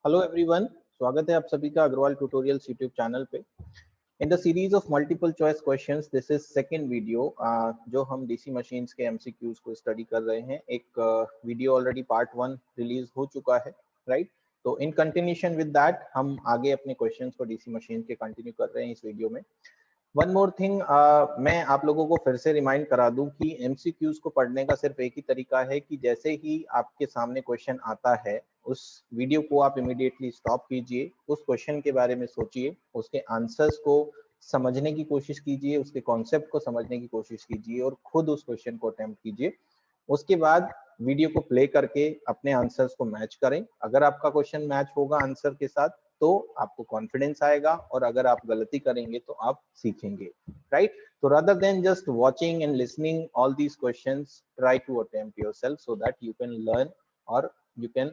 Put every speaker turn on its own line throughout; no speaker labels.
Hello everyone, स्वागत है आप सभी का अग्रवाल ट्यूटोरियल्स यूट्यूब चैनल पे। In the series of multiple choice questions, this is second video जो हम डीसी मशीन्स के एमसीक्यूज को स्टडी कर रहे हैं। एक वीडियो ऑलरेडी पार्ट 1 रिलीज हो चुका है, राइट? तो इन कंटिन्यूशन विद दैट हम आगे अपने क्वेश्चंस को डीसी मशीन के कंटिन्यू कर रहे हैं इस वीडियो में। वन मोर थिंग, मैं आप लोगों को फिर से रिमाइंड करा दूं कि एमसीक्यूज को पढ़ने का सिर्फ एक ही तरीका है कि जैसे ही आपके सामने क्वेश्चन आता है उस वीडियो को आप इमीडिएटली स्टॉप कीजिए, उस क्वेश्चन के बारे में सोचिए, उसके आंसर्स को समझने की कोशिश कीजिए, उसके कॉन्सेप्ट को समझने की कोशिश कीजिए और खुद उस क्वेश्चन को अटेम्प्ट कीजिए। उसके बाद वीडियो को प्ले करके अपने आंसर्स को मैच करें। अगर आपका क्वेश्चन मैच होगा आंसर के साथ तो आपको कॉन्फिडेंस आएगा, और अगर आप गलती करेंगे तो आप सीखेंगे, राइट? तो rather than just watching and listening all these questions, try to attempt yourself so that you can learn or you can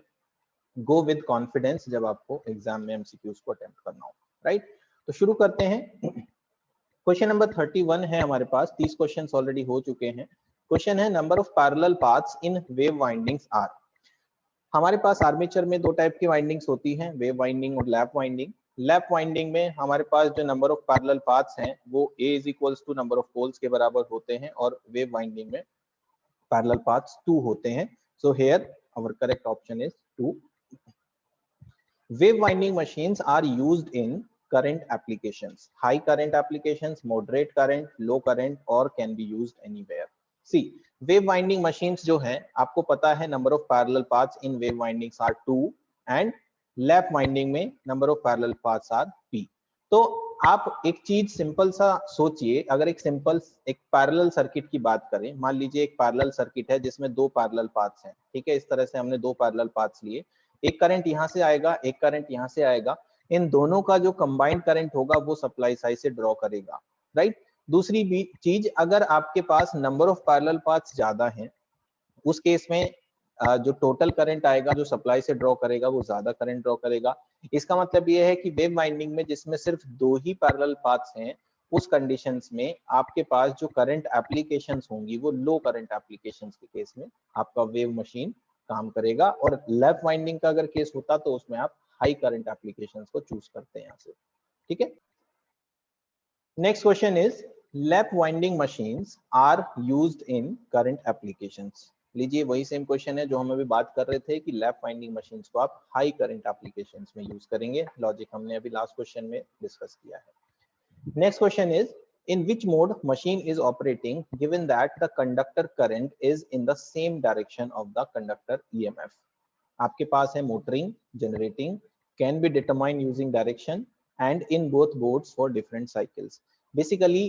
go with confidence जब आपको एग्जाम में एमसीक्यूज को अटेम्प्ट करना हो, राइट? तो शुरू करते हैं। क्वेश्चन नंबर 31 है हमारे पास। 30 क्वेश्चंस ऑलरेडी हो चुके हैं। क्वेश्चन है number of parallel paths in wave windings are. हमारे पास आर्मेचर में दो टाइप की वाइंडिंग्स होती हैं, वेव वाइंडिंग और लैप वाइंडिंग। लैप वाइंडिंग में हमारे पास जो नंबर ऑफ पैरेलल पाथ्स हैं वो A is equals to number of poles के बराबर होते हैं, और वेव वाइंडिंग में पैरेलल पाथ्स 2 होते हैं। So here our correct option is 2। Wave winding machines are used in current applications, high current applications, moderate current, low current, or can be used anywhere. See, wave winding machines जो है आपको पता है number of parallel paths in wave windings are 2 and lap winding में number of parallel paths are p। तो आप एक चीज सिंपल सा सोचिए, अगर एक सिंपल एक पैरेलल सर्किट की बात करें, मान लीजिए एक पैरेलल सर्किट है जिसमें दो पैरेलल पाथ्स हैं, ठीक है? इस तरह से हमने दो पैरेलल पाथ्स लिए, एक करंट यहां से आएगा, एक करंट यहां से आएगा। इन दोनों का जो कंबाइंड करंट होगा वो सप्लाई साइड से ड्रॉ करेगा, राइट? दूसरी भी चीज, अगर आपके पास नंबर ऑफ पैरेलल पाथ्स ज्यादा हैं, उस केस में जो टोटल करंट आएगा जो सप्लाई से ड्रॉ करेगा वो ज्यादा करंट ड्रॉ करेगा। इसका मतलब ये है कि वेव वाइंडिंग में जिसमें सिर्फ दो ही पैरेलल पाथ्स हैं, उस कंडीशंस में आपके पास जो करंट एप्लीकेशंस होंगी वो लो करंट एप्लीकेशंस के केस में आपका वेव मशीन काम करेगा, और लैप वाइंडिंग का अगर केस होता तो उसमें आप हाई करंट एप्लीकेशंस को चूज करते हैं यहाँ से, ठीक है? Next question is lap winding machines are used in current applications. लीजिए वही सेम क्वेश्चन है जो हम अभी बात कर रहे थे कि लैप वाइंडिंग मशीन्स को आप हाई करंट एप्लीकेशंस में यूज करेंगे। लॉजिक हमने अभी लास्ट क्वेश्चन में डिस्कस किया है। Next question is in which mode machine is operating given that the conductor current is in the same direction of the conductor EMF। आपके पास है motoring, generating, can be determined using direction and in both modes for different cycles। Basically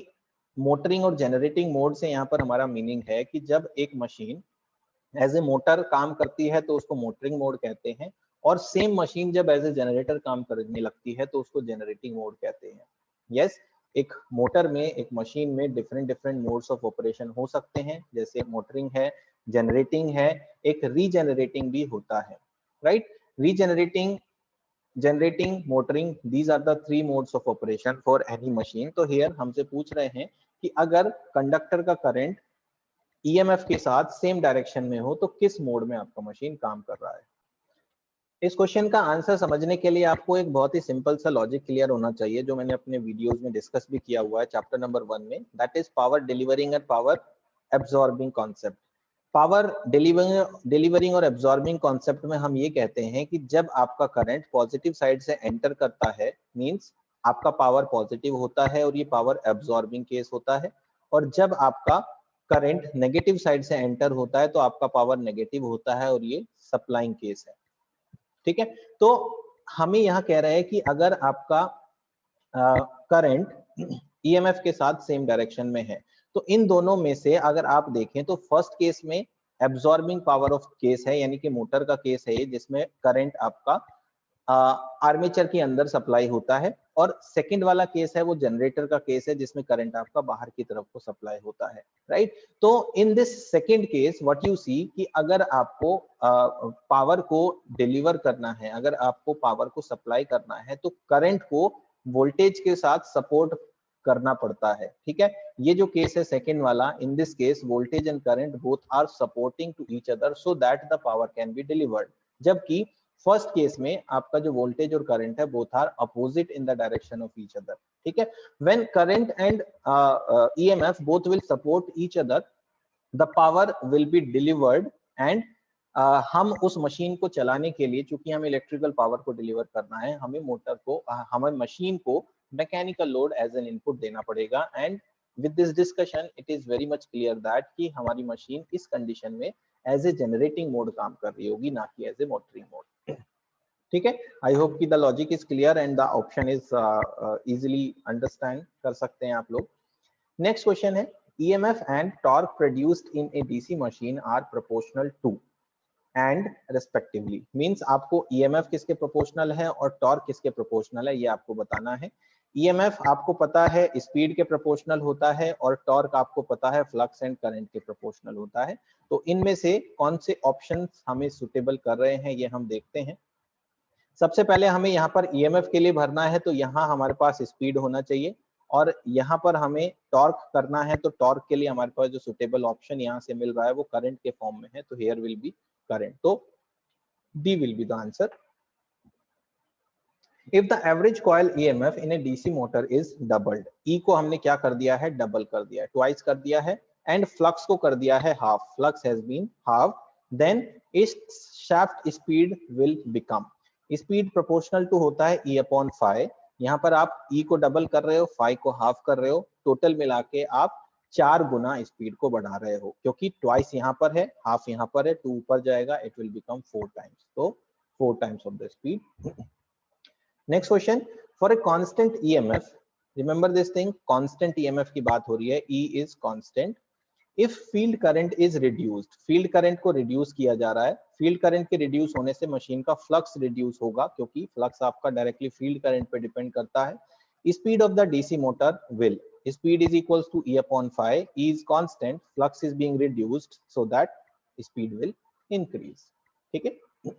motoring और generating mode से यहाँ पर हमारा meaning है कि जब एक मशीन एज ए मोटर काम करती है तो उसको मोटरिंग मोड कहते हैं, और सेम मशीन जब एज ए जनरेटर काम करने लगती है तो उसको जनरेटिंग मोड कहते हैं। यस, एक मोटर में, एक मशीन में different different modes of operation हो सकते हैं, जैसे मोटरिंग है, जनरेटिंग है, एक रीजनरेटिंग भी होता है, right? Regenerating, generating, motoring, these are the three modes of operation for any machine। तो here हमसे पूछ रहे हैं कि अगर कंडक्टर का करंट ईएमएफ के साथ सेम डायरेक्शन में हो तो किस मोड में आपका मशीन काम कर रहा है। इस क्वेश्चन का आंसर समझने के लिए आपको एक बहुत ही सिंपल सा लॉजिक क्लियर होना चाहिए, जो मैंने अपने वीडियोस में डिस्कस भी किया हुआ है चैप्टर नंबर 1 में, that is power delivering and power absorbing concept. Power delivering और एब्जॉर्बिंग कॉन्सेप्ट में हम ये कहते हैं कि जब आपका करंट पॉजिटिव साइड से एंटर करता है, मींस आपका पावर पॉजिटिव होता है और ये पावर एब्जॉर्बिंग केस होता है, और जब आपका करंट नेगेटिव साइड से एंटर होता है तो आपका पावर नेगेटिव होता है और ये सप्लाइंग केस है, ठीक है? तो हमें यहाँ कह रहे हैं कि अगर आपका करंट ईएमएफ के साथ सेम डायरेक्शन में है तो इन दोनों में से अगर आप देखें तो फर्स्ट केस में एब्जॉर्बिंग पावर ऑफ केस है, यानी कि मोटर का केस है जिसमें करंट आपका आर्मेचर के अंदर सप्लाई होता है, और सेकंड वाला केस है वो जनरेटर का केस है जिसमें करंट आपका बाहर की तरफ को सप्लाई होता है, राइट? तो in this second case what you see कि अगर आपको पावर को डिलीवर करना है, अगर आपको पावर को सप्लाई करना है तो करंट को वोल्टेज के साथ सपोर्ट करना पड़ता है, ठीक है? ये जो केस है सेकंड वाला, in this case voltage and current both are supporting to each other so that the power can be delivered. जबकि फर्स्ट केस में आपका जो वोल्टेज और करंट है both are opposite in the direction of each other, ठीक है। When current and EMF both will support each other, the power will be delivered and हम उस मशीन को चलाने के लिए, चूंकि हमें इलेक्ट्रिकल पावर को डिलीवर करना है, हमें मोटर को हमें मशीन को mechanical load as an input देना पड़ेगा। And with this discussion it is very much clear that कि हमारी मशीन इस कंडीशन में एज ए जनरेटिंग मोड काम कर रही होगी, ना कि एज ए मोटरिंग मोड, ठीक है। आई होप कि the logic is clear and the option is easily understand कर सकते हैं आप लोग। नेक्स्ट क्वेश्चन है, EMF and torque produced in a DC machine are proportional to and respectively, means आपको EMF किसके प्रोपोर्शनल है और टॉर्क किसके प्रोपोर्शनल है ये आपको बताना है। EMF आपको पता है स्पीड के प्रोपोर्शनल होता है और टॉर्क आपको पता है फ्लक्स एंड करंट के प्रोपोर्शनल होता है। तो इनमें से कौन से ऑप्शंस हमें सुटेबल कर रहे हैं ये हम देखते हैं। सबसे पहले हमें यहाँ पर EMF के लिए भरना है, तो यहाँ हमारे पास स्पीड होना चाहिए, और यहाँ पर हमें टॉर्क करना है, तो टॉर्क के लिए हमारे पास जो सुटेबल ऑप्शन यहाँ से मिल रहा है वो करंट के फॉर्म में है, तो हियर विल बी करंट, तो D will be the answer. If the average coil EMF in a DC motor is doubled, E को हमने क्या कर दिया है, डबल कर दिया है, ट्वाइस कर दिया है, एंड फ्लक्स को कर दिया है half, flux has been half, then इस shaft speed will become, speed proportional to होता है E/phi, यहाँ पर आप E को डबल कर रहे हो, फाई को हाफ कर रहे हो, टोटल मिला के आप 4 गुना स्पीड को बढ़ा रहे हो, क्योंकि ट्वाइस यहाँ पर है, हाफ यहाँ पर है, 2 ऊपर जाएगा, इट विल बिकम 4 टाइम्स, तो 4 times of the speed. Next question, for a constant EMF, remember this thing, constant EMF की बात हो रही है, E is constant, if field current is reduced, field current को रिड्यूस किया जा रहा है, फील्ड करंट के रिड्यूस होने से मशीन का फ्लक्स रिड्यूस होगा, क्योंकि फ्लक्स आपका डायरेक्टली फील्ड करंट पे डिपेंड करता है। Speed of the DC motor will, speed is equals to E/phi, E is constant, flux is being reduced, so that speed will increase, ठीक है।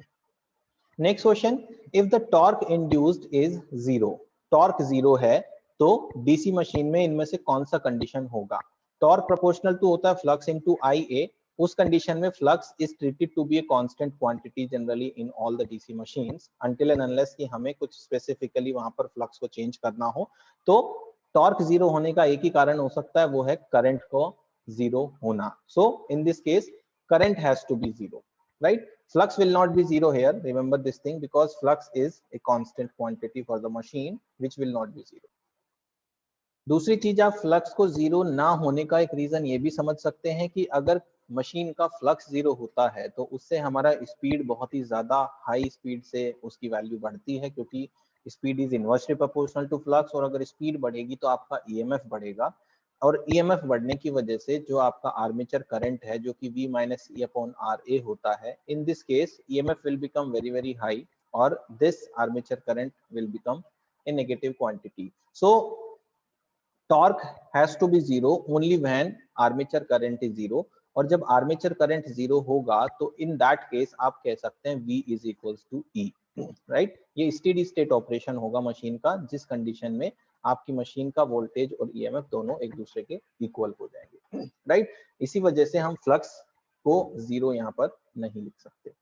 Next question, if the torque induced is 0, torque 0 है, तो DC machine में इनमें से कौन सा condition होगा, टॉर्क प्रोपोर्शनल टू होता है फ्लक्स इनटू IA, उस कंडीशन में flux is treated to be a constant quantity generally in all the DC machines, until and unless कि हमें कुछ स्पेसिफिकली वहां पर फ्लक्स को चेंज करना हो, तो टॉर्क 0 होने का एक ही कारण हो सकता है, वो है करंट को 0 होना, so in this case current has to be 0, right? Flux will not be 0 here, remember this thing, because flux is a constant quantity for the machine which will not be 0. दूसरी चीज, आप flux को 0 ना होने का एक reason ये भी समझ सकते हैं कि अगर मशीन का फ्लक्स 0 होता है तो उससे हमारा स्पीड बहुत ही ज्यादा हाई स्पीड से उसकी वैल्यू बढ़ती है, क्योंकि speed is inversely proportional to flux, और अगर स्पीड बढ़ेगी तो आपका EMF बढ़ेगा, और EMF बढ़ने की वजह से जो आपका आर्मेचर करंट है जो कि V माइनस E/RA होता है, in this case EMF will become very very high, और this armature current will become a negative quantity, so torque has to be 0 only when armature current is 0, और जब armature current 0 होगा तो in that case आप कह सकते हैं V is equals to E, right. ये स्टेडी स्टेट ऑपरेशन होगा मशीन का, जिस कंडीशन में आपकी मशीन का वोल्टेज और EMF दोनों एक दूसरे के इक्वल हो जाएंगे, राइट। इसी वजह से हम फ्लक्स को 0 यहाँ पर नहीं लिख सकते।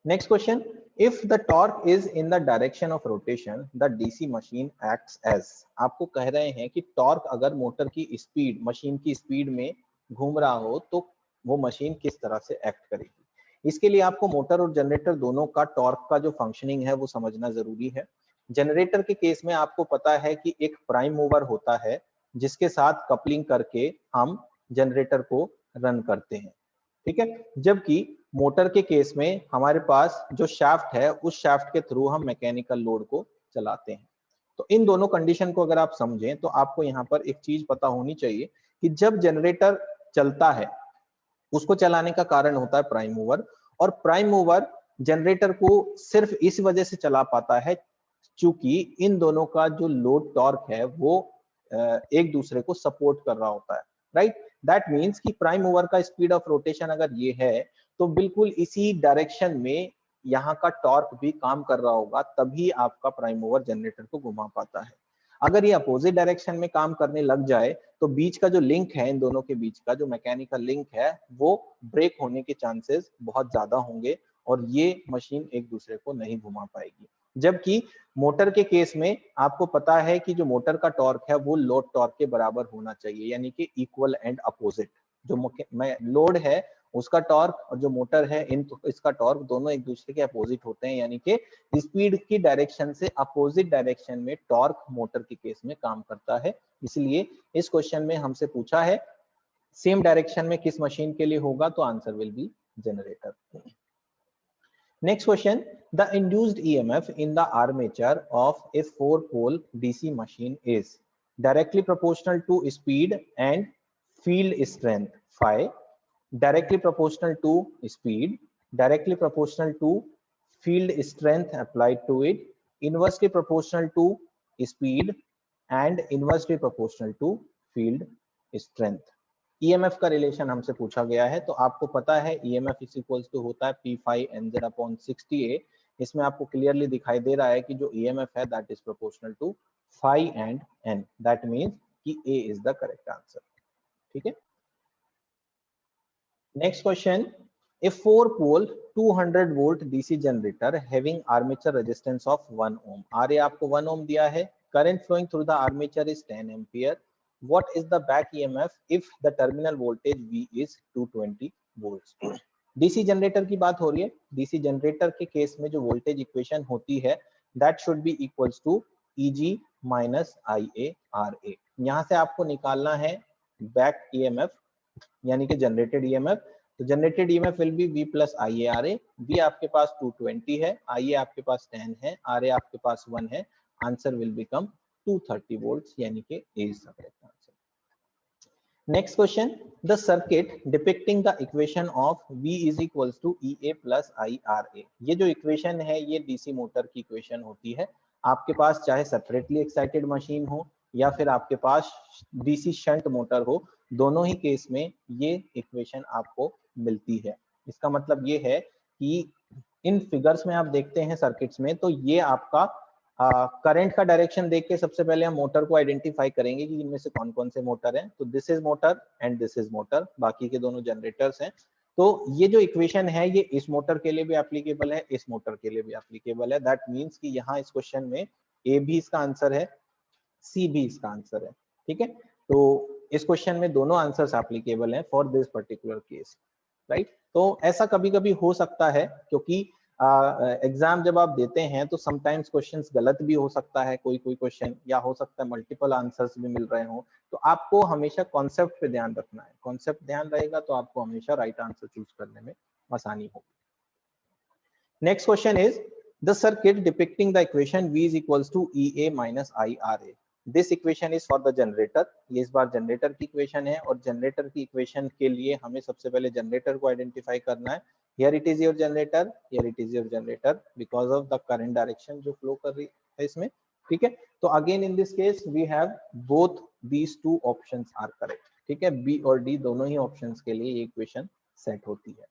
Next question, if the torque is in the direction of rotation the DC machine acts as, आपको कह रहे हैं कि टॉर्क अगर मोटर की स्पीड, मशीन की स्पीड में घूम रहा हो तो वो मशीन किस तरह से एक्ट करेगी। इसके लिए आपको मोटर और जनरेटर दोनों का टॉर्क का जो फंक्शनिंग है वो समझना जरूरी है। जनरेटर के केस में आपको पता है कि एक प्राइम मूवर होता है जिसके साथ कपलिंग करके हम जनरेटर को रन करते हैं, ठीक है। जबकि मोटर के केस में हमारे पास जो शाफ्ट है उस शाफ्ट के थ्रू हम मैकेनिकल लोड को चलाते हैं। तो इन दोनों कंडीशन को अगर आप समझें तो आपको यहाँ पर एक चीज पता होनी चाहिए कि जब जनरेटर चलता है उसको चलाने का कारण होता है प्राइम मूवर, और प्राइम मूवर जनरेटर को सिर्फ इस वजह से चला पाता है चूंकि इन दोनों का जो लोड टॉर्क है वो एक दूसरे को सपोर्ट कर रहा होता है, राइट। दैट मीन्स कि प्राइम मूवर का स्पीड ऑफ रोटेशन अगर ये है तो बिल्कुल इसी डायरेक्शन में यहाँ का टॉर्क भी काम कर रहा होगा, तभी आपका प्राइम मूवर जनरेटर को घुमा पाता है। अगर ये अपोजिट डायरेक्शन में काम करने लग जाए तो बीच का जो लिंक है, इन दोनों के बीच का जो मैकेनिकल लिंक है वो ब्रेक होने के चांसेस बहुत ज्यादा होंगे, और ये मशीन एक दूसरे को नहीं घुमा पाएगी। जबकि मोटर के केस में आपको पता है कि जो मोटर का टॉर्क है वो लोड टॉर्क के बराबर होना चाहिए, यानी कि इक्वल एंड अपोजिट। जो लोड है उसका टॉर्क और जो मोटर है इसका टॉर्क दोनों एक दूसरे के अपोजिट होते हैं, यानी कि स्पीड की डायरेक्शन से अपोजिट डायरेक्शन में टॉर्क मोटर के केस में काम करता है। इसलिए इस क्वेश्चन में हमसे पूछा है सेम डायरेक्शन में किस मशीन के लिए होगा, तो answer will be generator. Next question, the induced EMF in the armature of a 4-pole DC machine is directly proportional to speed and field strength phi, directly proportional to speed, directly proportional to field strength applied to it, inversely proportional to speed and inversely proportional to field strength। EMF का relation हमसे पूछा गया है, तो आपको पता है EMF is equals to होता है P phi NZ upon 60A। इसमें आपको क्लियरली दिखाई दे रहा है कि जो ईएमएफ है that is proportional to phi and n, that means कि A is the correct answer. ठीक है, next question, a 4-pole 200 volt DC generator having armature resistance of 1 ohm. R आपको 1 ओम दिया है, current flowing through the armature is 10 ampere. What is the back EMF if the terminal voltage V is 220 volts? DC generator की बात हो रही है। DC generator के case में जो वोल्टेज इक्वेशन होती है that should be equals to EG minus IARA। यहाँ से आपको निकालना है बैक EMF यानी कि जनरेटेड EMF। तो generated EMF will be V plus IARA। V आपके पास 220 है, IA आपके पास 10 है, RA आपके पास 1 है। आंसर विल बिकम 230 volts, यानी कि A is the correct answer। Next question, the circuit depicting the equation of V is equals to EA plus IRA। ये जो इक्वेशन है ये डीसी मोटर की इक्वेशन होती है। आपके पास चाहे सेपरेटली एक्साइटेड मशीन हो या फिर आपके पास डीसी शंट मोटर हो, दोनों ही केस में ये इक्वेशन आपको मिलती है। इसका मतलब ये है कि इन फिगर्स में आप देखते हैं सर्किट्स में, तो ये आपका करंट का डायरेक्शन देख के सबसे पहले हम मोटर को आइडेंटिफाई करेंगे कि इनमें से कौन कौन से मोटर हैं। तो this is motor and this is motor, बाकी के दोनों जनरेटर्स हैं। तो ये जो इक्वेशन है ये इस मोटर के लिए भी एप्लीकेबल है, इस मोटर के लिए भी एप्लीकेबल है। दैट मींस कि यहाँ इस क्वेश्चन में ए भी इसका आंसर है, सी भी इसका आंसर है। ठीक है, तो इस क्वेश्चन में दोनों आंसर्स एप्लीकेबल हैं for this particular case, right. तो ऐसा कभी कभी हो सकता है क्योंकि एग्जाम जब आप देते हैं तो समटाइम्स क्वेश्चंस गलत भी हो सकता है, कोई क्वेश्चन, या हो सकता है मल्टीपल आंसर्स भी मिल रहे हो। तो आपको हमेशा कॉन्सेप्ट पे ध्यान रखना है। कॉन्सेप्ट ध्यान रहेगा तो आपको हमेशा राइट आंसर चूज करने में आसानी होगी। Next question is the circuit depicting the equation V is equals to EA minus IRA। This equation is for the generator. ये इस बार जनरेटर की इक्वेशन है और जनरेटर की इक्वेशन के लिए हमें सबसे पहले जनरेटर को आइडेंटिफाई करना है। Here it is your generator, here it is your generator because of the current direction जो flow कर रही है इसमें। ठीक है, तो again in this case we have both these two options are correct। ठीक है, B और D दोनों ही options के लिए ये इक्वेशन सेट होती है।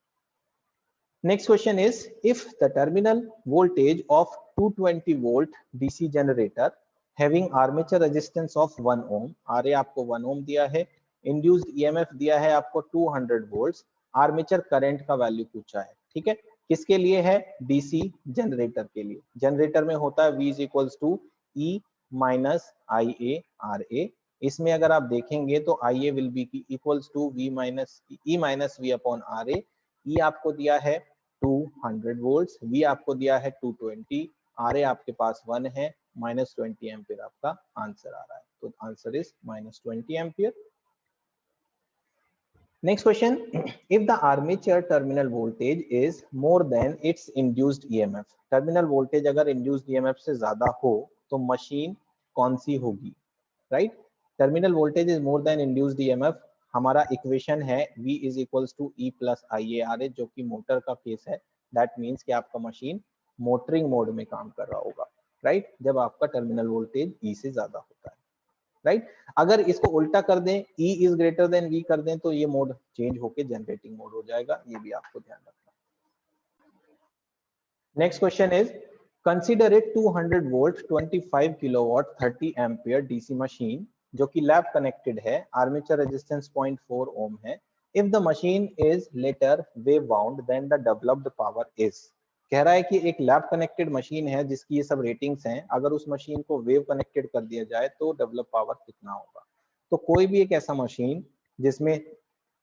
Next question is if the terminal voltage of 220 volt DC generator having armature resistance of 1 ohm, RA आपको 1 ohm दिया है, induced EMF दिया है आपको 200 volts, आर्मेचर करंट का वैल्यू पूछा है। ठीक है, किसके लिए है? डीसी जनरेटर के लिए। जनरेटर में होता है V is equals to E minus IARA। इसमें अगर आप देखेंगे तो IA will be equals to V minus E minus V upon RA। E आपको दिया है 200 वोल्ट्स, V आपको दिया है 220, RA आपके पास 1 है, -20 एम्पियर आपका आंसर आ रहा है। तो answer is -20 ampere. Next question, if the armature terminal voltage is more than its induced EMF, terminal voltage अगर induced EMF से ज्यादा हो तो मशीन कौन सी होगी, right. terminal voltage is more than induced EMF, हमारा इक्वेशन है V is equals to E plus IARA जो कि मोटर का केस है। दैट मीन्स कि आपका मशीन मोटरिंग मोड में काम कर रहा होगा, राइट, जब आपका टर्मिनल वोल्टेज E से ज्यादा होता है, राइट। अगर इसको उल्टा कर दें, E is greater than V कर दें तो ये मोड चेंज होके जनरेटिंग मोड हो जाएगा, ये भी आपको ध्यान रखना। Next question is consider a 200 volt 25 kilowatt 30 ampere DC machine जो कि लैब कनेक्टेड है, आर्मेचर रेजिस्टेंस 0.4 ओम है, if the machine is later wave bound then the developed power is. कह रहा है कि एक लैब कनेक्टेड मशीन है जिसकी ये सब रेटिंग्स हैं, अगर उस मशीन को वेव कनेक्टेड कर दिया जाए तो डेवलप पावर कितना होगा। तो कोई भी एक ऐसा मशीन जिसमें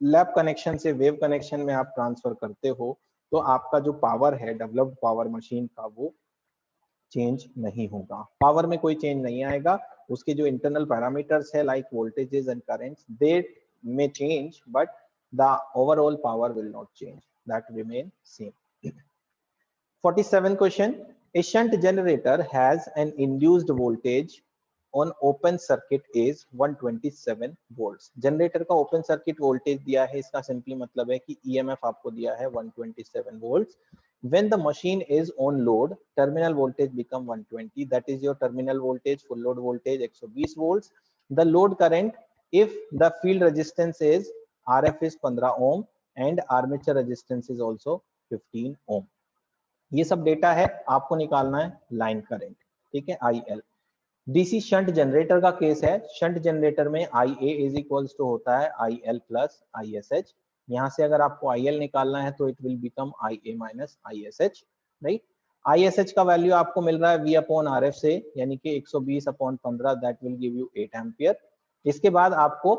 लैब कनेक्शन से वेव कनेक्शन में आप ट्रांसफर करते हो, तो आपका जो पावर है डेवलप्ड पावर मशीन का वो चेंज नहीं होगा। पावर में कोई चेंज नहीं आएगा, उसके जो इंटरनल पैरामीटर्स है like voltages and currents they may change but the overall power will not change, that remain same. 47 question, a shunt generator has an induced voltage on open circuit is 127 volts. Generator का open circuit voltage दिया है, इसका simply मतलब है कि EMF आपको दिया है 127 volts. When the machine is on load, terminal voltage become 120, that is your terminal voltage, full load voltage 120 volts. The load current, if the field resistance is RF is 15 ohm and armature resistance is also 15 ohm. ये सब data है, आपको निकालना है line current, ठीक है, IL. DC shunt generator का case है, शंट जनरेटर में IA इज इक्वल्स टू होता है IL प्लस ISH. यहाँ से अगर आपको IL निकालना है तो it will become IA minus ISH, right. ISH का वैल्यू आपको मिल रहा है V अपॉन RF से, यानी कि 120 upon 15, that will give you 8 ampere. इसके बाद आपको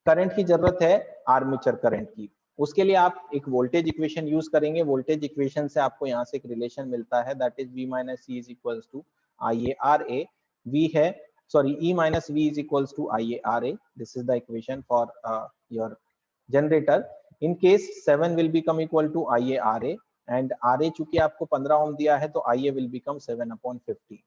करंट की जरूरत है आर्मेचर करंट की, उसके लिए आप एक वोल्टेज इक्वेशन यूज करेंगे. वोल्टेज इक्वेशन से आपको यहाँ से एक रिलेशन मिलता है, that is V minus C is equals to IARA. V है, sorry, E minus V is equals to IARA. This is the equation for your generator. In case 7 will become equal to IARA and RA चूंकि आपको 15 ओम दिया है तो IA will become 7 upon 50.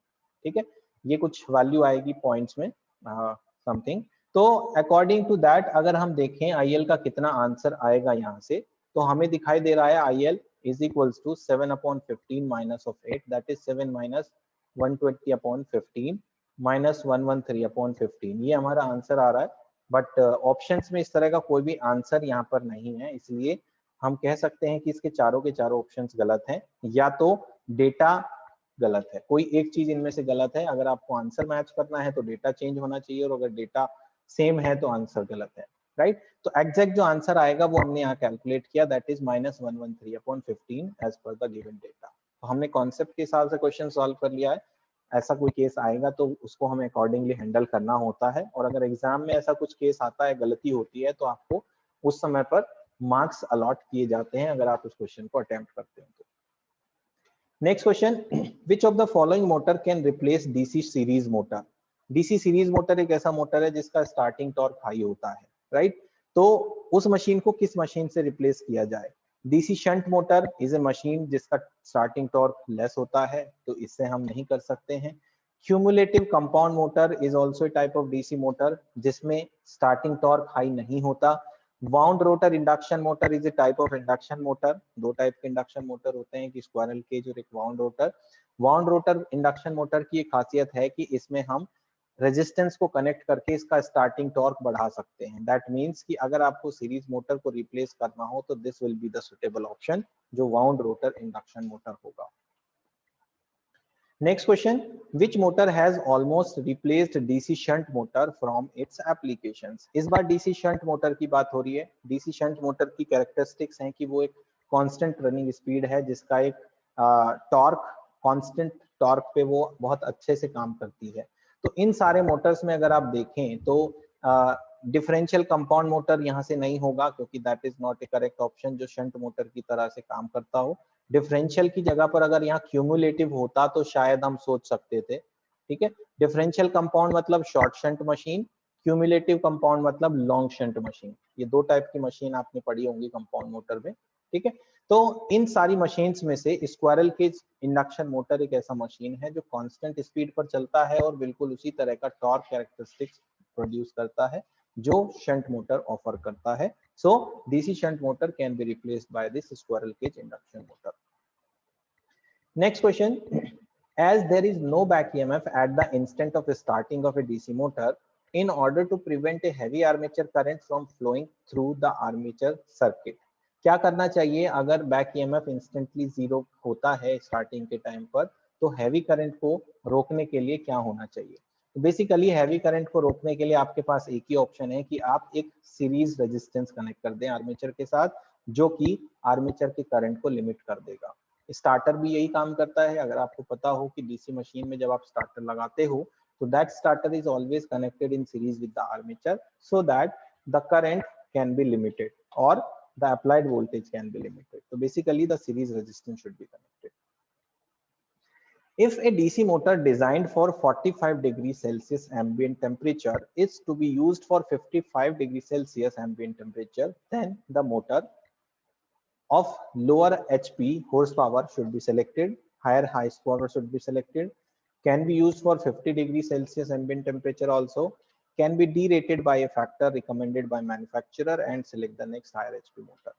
ठीक है, ये कुछ वैल्यू आएगी पॉइंट्स में समथिंग. तो अकॉर्डिंग टू दैट अगर हम देखें IL का कितना आंसर आएगा यहाँ से, तो हमें दिखाई दे रहा है IL is equals to 7 upon 15 minus of 8, that is 7 minus 120 upon 15 minus 113 upon 15. ये हमारा आंसर आ रहा है. बट ऑप्शंस में इस तरह का कोई भी आंसर यहाँ पर नहीं है, इसलिए हम कह सकते हैं कि इसके चारों के चारों ऑप्शंस गलत हैं, या तो डेटा गलत है, कोई एक चीज इनमें से गलत है. अगर आपको आंसर मैच करना है तो डेटा चेंज होना चाहिए, और अगर डेटा सेम है तो आंसर गलत है, राइट. तो एग्जैक्ट जो आंसर आएगा वो हमने यहाँ कैलकुलेट किया, that is minus 113 upon 15 as per the given data. तो हमने कॉन्सेप्ट के हिसाब से क्वेश्चन सॉल्व कर लिया है. ऐसा कोई केस आएगा तो उसको हमें अकॉर्डिंगली हैंडल करना होता है, और अगर एग्जाम में ऐसा कुछ केस आता है, गलती होती है, तो आपको उस समय पर मार्क्स अलॉट किए जाते हैं अगर आप उस क्वेश्चन को अटेम्प्ट करते हैं तो. Next question, which of the following motor can replace DC series motor. DC series motor एक ऐसा मोटर है जिसका स्टार्टिंग टॉर्क हाई होता है, राइट. तो उस मशीन को किस मशीन से रिप्लेस किया जाए. DC shunt motor is a machine जिसका स्टार्टिंग टॉर्क लेस होता है, तो इससे हम नहीं कर सकते हैं. Cumulative compound motor is also type of DC motor जिसमें स्टार्टिंग टॉर्क हाई नहीं होता. Wound rotor induction motor is a type of induction motor. दो टाइप के इंडक्शन मोटर होते हैं, कि स्क्वायरल केज और एक wound rotor. Wound rotor induction motor की एक खासियत है कि इसमें हम रेजिस्टेंस को कनेक्ट करके इसका स्टार्टिंग टॉर्क बढ़ा सकते हैं. दैट मींस कि अगर आपको सीरीज मोटर को रिप्लेस करना हो तो this will be the suitable option, जो वाउंड रोटर इंडक्शन मोटर होगा. Next question, which motor has almost replaced DC shunt motor from its applications. इस बार डीसी शंट मोटर की बात हो रही है. डीसी शंट मोटर की कैरेक्टरिस्टिक्स हैं कि वो एक कांस्टेंट रनिंग स्पीड है, जिसका एक टॉर्क, कांस्टेंट टॉर्क पे वो बहुत अच्छे से काम करती है. तो इन सारे मोटर्स में अगर आप देखें तो डिफरेंशियल कंपाउंड मोटर यहाँ से नहीं होगा, क्योंकि that is not A correct option जो शंट मोटर की तरह से काम करता हो. डिफरेंशियल की जगह पर अगर यहाँ क्यूमुलेटिव होता तो शायद हम सोच सकते थे. ठीक है, डिफरेंशियल कंपाउंड मतलब short shunt machine, cumulative compound मतलब लॉन्ग शंट मशीन. ये दो टाइप की मशीन आपने पढ़ी होंगी कंपाउंड मोटर में. ठीक है, तो इन सारी मशीन्स में से स्क्वायरल केज इंडक्शन मोटर एक ऐसा मशीन है जो कांस्टेंट स्पीड पर चलता है और बिल्कुल उसी तरह का टॉर्क कैरेक्टरिस्टिक्स प्रोड्यूस करता है जो शंट मोटर ऑफर करता है. So DC shunt motor can be replaced by this squirrel cage induction motor. Next question, as there is no back EMF at the instant of the starting of a DC motor, in order to prevent a heavy armature current from flowing through the armature circuit, क्या करना चाहिए अगर back EMF instantly zero होता है starting के time पर, तो heavy current को रोकने के लिए क्या होना चाहिए. बेसिकली हैवी करंट को रोकने के लिए आपके पास एक ही ऑप्शन है कि आप एक सीरीज रेजिस्टेंस कनेक्ट कर दें आर्मेचर के साथ, जो कि आर्मेचर के करंट को लिमिट कर देगा। स्टार्टर भी यही काम करता है। अगर आपको पता हो कि डीसी मशीन में जब आप स्टार्टर लगाते हो तो that starter is always connected in series with the armature so that the current can be limited और the applied voltage can be limited. So basically the series resistance should be connected. If a DC motor designed for 45 degrees Celsius ambient temperature is to be used for 55 degrees Celsius ambient temperature, then the motor of lower HP horsepower should be selected, higher horsepower should be selected, can be used for 50 degrees Celsius ambient temperature also, can be derated by a factor recommended by manufacturer and select the next higher HP motor.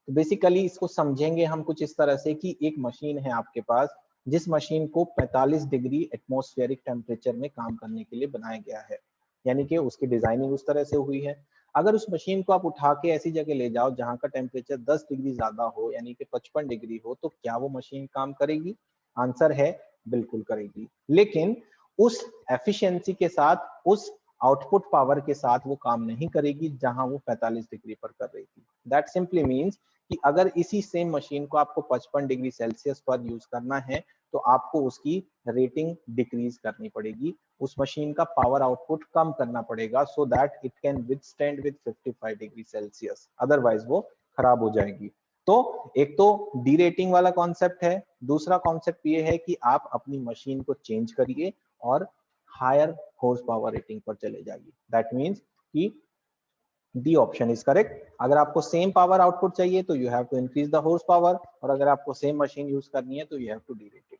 तो basically इसको समझेंगे हम कुछ इस तरह से कि एक मशीन है आपके पास जिस मशीन को 45 डिग्री एटमॉस्फेरिक टेम्परेचर में काम करने के लिए बनाया गया है, यानी कि उसकी डिजाइनिंग उस तरह से हुई है। अगर उस मशीन को आप उठा के ऐसी जगह ले जाओ जहां का टेम्परेचर 10 डिग्री ज्यादा हो, यानी कि 55 डिग्री हो, तो क्या वो मशीन काम करेगी? आंसर है बिल्कुल करेगी, लेकिन उस एफिशिएंसी के साथ, उस आउटपुट पावर के साथ वो काम नहीं करेगी जहां वो 45 डिग्री पर कर रही थी। दैट सिंपली मीन्स कि अगर इसी सेम मशीन को आपको 55 डिग्री सेल्सियस पर यूज करना है तो आपको उसकी रेटिंग डिक्रीज करनी पड़ेगी, उस मशीन का पावर आउटपुट कम करना पड़ेगा so that it can withstand with 55 degree Celsius, otherwise वो खराब हो जाएगी। तो एक तो डी रेटिंग वाला कॉन्सेप्ट है, दूसरा कॉन्सेप्ट ये है कि आप अपनी मशीन को चेंज करिए और हायर हॉर्स पावर रेटिंग पर चले जाइए। दैट मीन्स कि डी ऑप्शन इज करेक्ट। अगर आपको सेम पावर आउटपुट चाहिए तो you have to increase the horse power, और अगर आपको सेम मशीन यूज करनी है तो you have to derate it.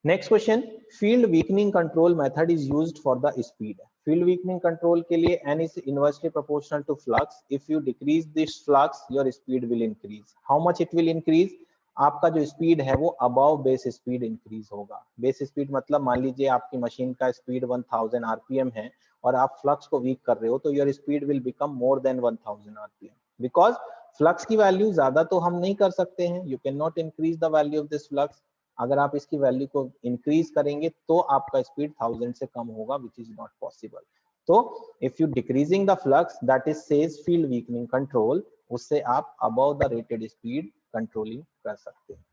Next question, field weakening control method is used for the speed. Field weakening control के लिए n is inversely proportional to flux. If you decrease this flux your speed will increase. How much it will increase? आपका जो speed है वो above base speed increase होगा। Base speed मतलब मान लीजिए आपकी मशीन का स्पीड 1000 आरपीएम है और आप फ्लक्स को वीक कर रहे हो तो your speed will become more than 1000 RPM, because flux की वैल्यू ज्यादा तो हम नहीं कर सकते हैं, you can not increase the value of this flux. अगर आप इसकी वैल्यू को इंक्रीज करेंगे तो आपका स्पीड 1000 से कम होगा, विच इज नॉट पॉसिबल। तो if you decreasing the flux that is says field weakening control, उससे आप above the rated speed controlling कर सकते हैं,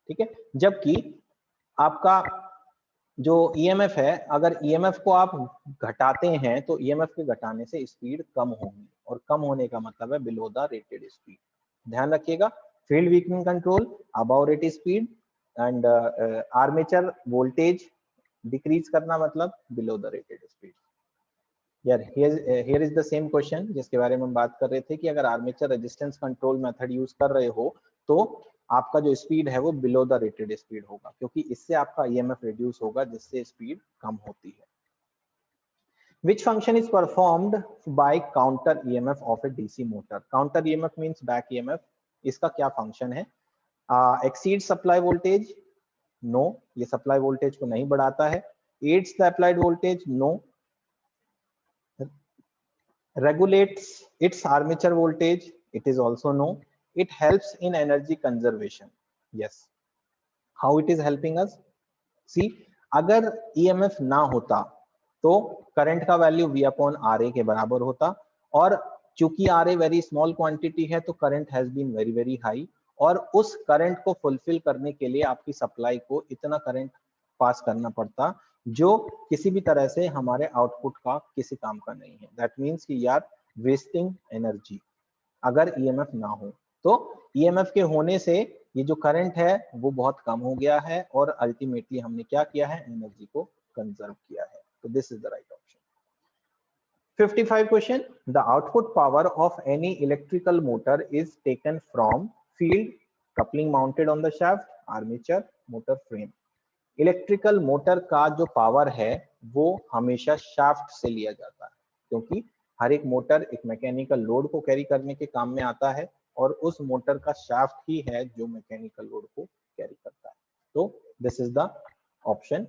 ठीक है। जबकि आपका जो ईएमएफ है, अगर ईएमएफ को आप घटाते हैं तो ईएमएफ के घटाने से स्पीड कम होगी, और कम होने का मतलब है बिलो द रेटेड स्पीड। ध्यान रखिएगा, field weakening control above rated speed and armature voltage decrease करना मतलब बिलो द रेटेड स्पीड। यार here is the same question जिसके बारे में हम बात कर रहे थे कि अगर armature resistance control method use कर रहे हो तो आपका जो स्पीड है वो बिलो द रेटेड स्पीड होगा, क्योंकि इससे आपका ईएमएफ रिड्यूस होगा जिससे स्पीड कम होती है। Which function is performed by counter EMF of a DC motor? Counter EMF means back EMF. इसका क्या फंक्शन है? Exceeds supply voltage? No, ये सप्लाई वोल्टेज को नहीं बढ़ाता है। Aids the applied voltage? No. Regulates its armature voltage? It is also no. It helps in energy conservation? Yes. How it is helping us? See, अगर EMF ना होता तो current का वैल्यू V अपॉन RA के बराबर होता, और चूंकि RA वेरी स्मॉल क्वांटिटी है तो current has been very very high, और उस करंट को फुलफिल करने के लिए आपकी सप्लाई को इतना करंट पास करना पड़ता जो किसी भी तरह से हमारे आउटपुट का किसी काम का नहीं है। दैट मीन्स कि यार वेस्टिंग एनर्जी अगर ईएमएफ ना हो। तो ईएमएफ के होने से ये जो करंट है वो बहुत कम हो गया है, और अल्टीमेटली हमने क्या किया है, एनर्जी को कंजर्व किया है। तो this is the right option. 55 question, the output power of any electrical motor is taken from field, coupling mounted on the shaft, armature, motor frame. Electrical motor का जो पावर है वो हमेशा शाफ्ट से लिया जाता है, क्योंकि हर एक मोटर एक मैकेनिकल लोड को कैरी करने के काम में आता है, और उस मोटर का शाफ्ट ही है जो मैकेनिकल लोड को कैरी करता है। तो this is the option.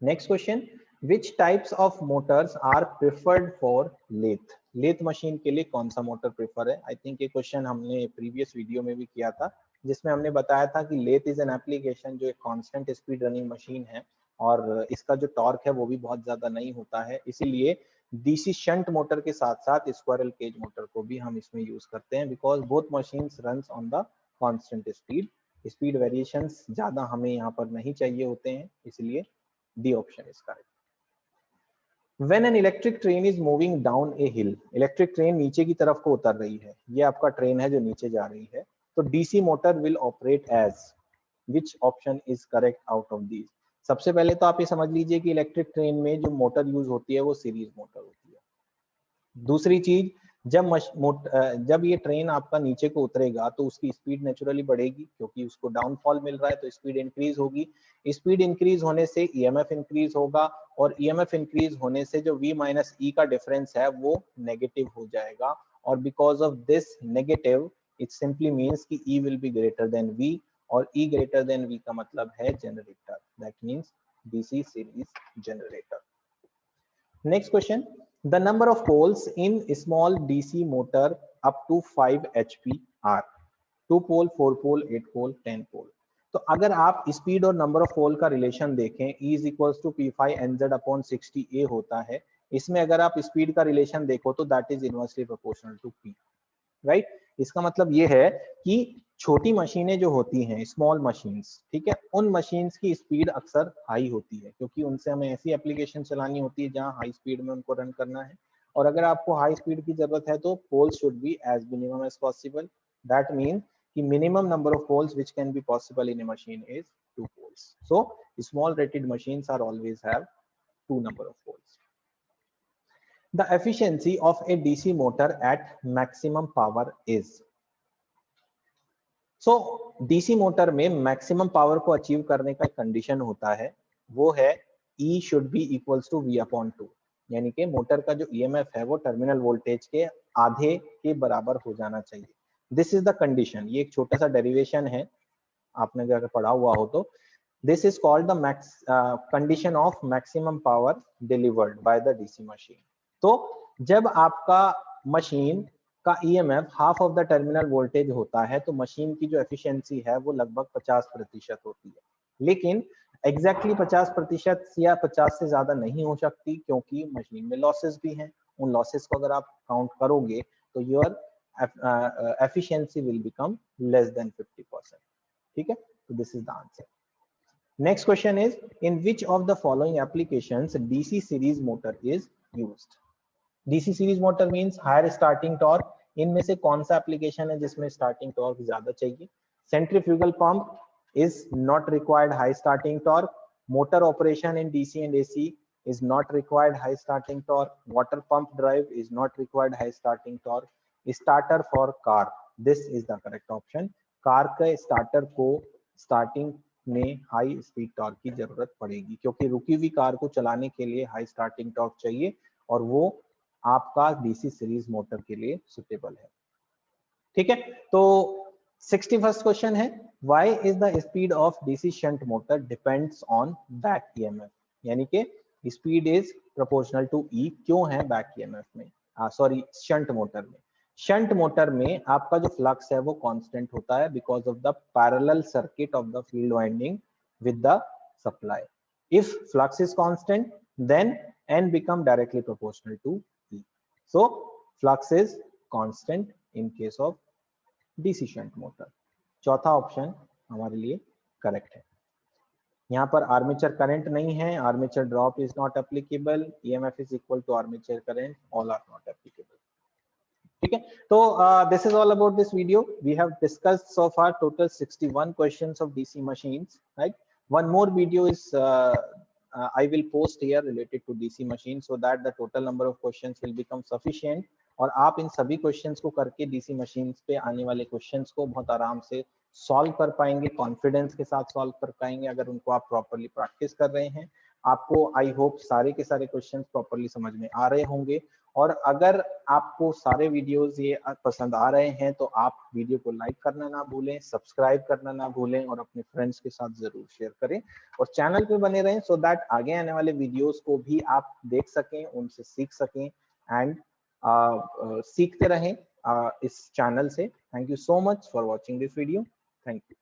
Next question, which types of motors are preferred for lathe? Lathe machine के लिए कौन सा मोटर प्रेफर है? आई थिंक ये क्वेश्चन हमने प्रीवियस वीडियो में भी किया था, जिसमें हमने बताया था कि लेथ इज एन एप्लीकेशन जो एक कांस्टेंट स्पीड रनिंग मशीन है, और इसका जो टॉर्क है वो भी बहुत ज्यादा नहीं होता है, इसीलिए डीसी शंट मोटर के साथ साथ स्क्विरल केज मोटर को भी हम इसमें यूज करते हैं, because both machines runs on the constant speed. Speed variations ज्यादा हमें यहाँ पर नहीं चाहिए होते हैं, इसलिए D option is correct. When an electric train is moving down a hill, electric train नीचे की तरफ को उतर रही है, ये आपका ट्रेन है जो नीचे जा रही है, तो DC motor will operate as, which option is correct out of these. सबसे पहले तो आप ये समझ लीजिए कि इलेक्ट्रिक ट्रेन में जो मोटर यूज होती है वो सीरीज मोटर होती है। दूसरी चीज, जब ये ट्रेन आपका नीचे को उतरेगा तो उसकी स्पीड नेचुरली बढ़ेगी, क्योंकि उसको डाउनफॉल मिल रहा है तो स्पीड इंक्रीज होगी। स्पीड इंक्रीज होने से ईएमएफ इंक्रीज होगा, और ईएमएफ इंक्रीज होने से जो V माइनस ई का डिफरेंस है वो नेगेटिव हो जाएगा, और because of this negative it simply means कि E will be greater than V, और E ग्रेटर देन V का मतलब है generator, that means DC series generator. Next question, the number of poles in small DC motor up to 5 HP are 2 pole, 4 pole, 8 pole, 10 pole। तो अगर आप speed और number of पोल का relation देखें, E is equals to P5 NZ upon 60A होता है। इसमें अगर आप स्पीड का रिलेशन देखो तो that is inversely proportional to P, right. इसका मतलब ये है कि छोटी मशीनें जो होती हैं, स्मॉल मशीन्स, ठीक है, उन मशीन्स की स्पीड अक्सर हाई होती है, क्योंकि उनसे हमें ऐसी एप्लीकेशन चलानी होती है जहां हाई स्पीड में उनको रन करना है। और अगर आपको हाई स्पीड की जरूरत है तो poles should be as minimum as possible, that mean कि minimum number of poles which can be possible in a machine is 2 poles। So small rated machines are always have 2 number of poles। The efficiency of a DC motor at maximum power is, so DC motor में maximum power को achieve करने का condition होता है, वो है E should be equals to V upon 2, यानी कि मोटर का जो EMF है वो टर्मिनल वोल्टेज के आधे के बराबर हो जाना चाहिए। This is the condition. ये एक छोटा सा डेरिवेशन है, आपने अगर पढ़ा हुआ हो तो। This is called the condition of maximum power delivered by the DC machine. तो जब आपका मशीन का EMF half of the terminal voltage होता है तो मशीन की जो एफिशिएंसी है वो लगभग 50% होती है, लेकिन एग्जैक्टली 50% या 50 से ज्यादा नहीं हो सकती, क्योंकि मशीन में लॉसेस भी हैं। उन लॉसेस को अगर आप काउंट करोगे तो your efficiency will become less than 50%, ठीक है। तो this is the answer. Next question is, in which of the following applications DC series motor is used. DC series motor means higher starting torque. इनमें से कौन सा application है जिसमें starting torque ज्यादा चाहिए? Centrifugal pump is not required high starting torque. Motor operation in DC and AC is not required high starting torque. Water pump drive is not required high starting torque. Starter for car, this is the correct option। Car के starter को starting में high speed torque की जरूरत पड़ेगी, क्योंकि रुकी हुई car को चलाने के लिए हाई स्टार्टिंग टॉर्क चाहिए, और वो आपका डीसी सीरीज मोटर के लिए सुटेबल है, ठीक है। तो 61st क्वेश्चन है, why is the speed of DC shunt motor depends on back EMF, यानी कि speed is proportional to E. क्यों है बैक ईएमएफ में, सॉरी शंट मोटर में? शंट मोटर में आपका जो फ्लक्स है वो कांस्टेंट होता है, because of the parallel circuit of the field winding with the supply. If flux is constant then n become directly proportional to E, so flux is constant in case of DC shunt motor। चौथा option हमारे लिए correct है। यहाँ पर armature current नहीं है, armature drop is not applicable, EMF is equal to armature current, all are not applicable, ठीक है। तो this is all about this video. We have discussed so far total 61 questions of DC machines, right. One more video is I will post here related to DC machine, so that the total number of questions will become sufficient, और आप इन सभी questions को करके DC machines पे आने वाले questions को बहुत आराम से सॉल्व कर पाएंगे, कॉन्फिडेंस के साथ सॉल्व कर पाएंगे, अगर उनको आप प्रॉपर्ली प्रैक्टिस कर रहे हैं। आपको आई होप सारे के सारे क्वेश्चंस प्रॉपर्ली समझ में आ रहे होंगे, और अगर आपको सारे वीडियोस ये पसंद आ रहे हैं तो आप वीडियो को लाइक करना ना भूलें, सब्सक्राइब करना ना भूलें, और अपने फ्रेंड्स के साथ जरूर शेयर करें, और चैनल पे बने रहें, सो दैट आगे आने वाले वीडियोस को भी आप देख सकें, उनसे सीख सकें, एंड सीखते रहें इस चैनल से। Thank you so much for watching this video. Thank you.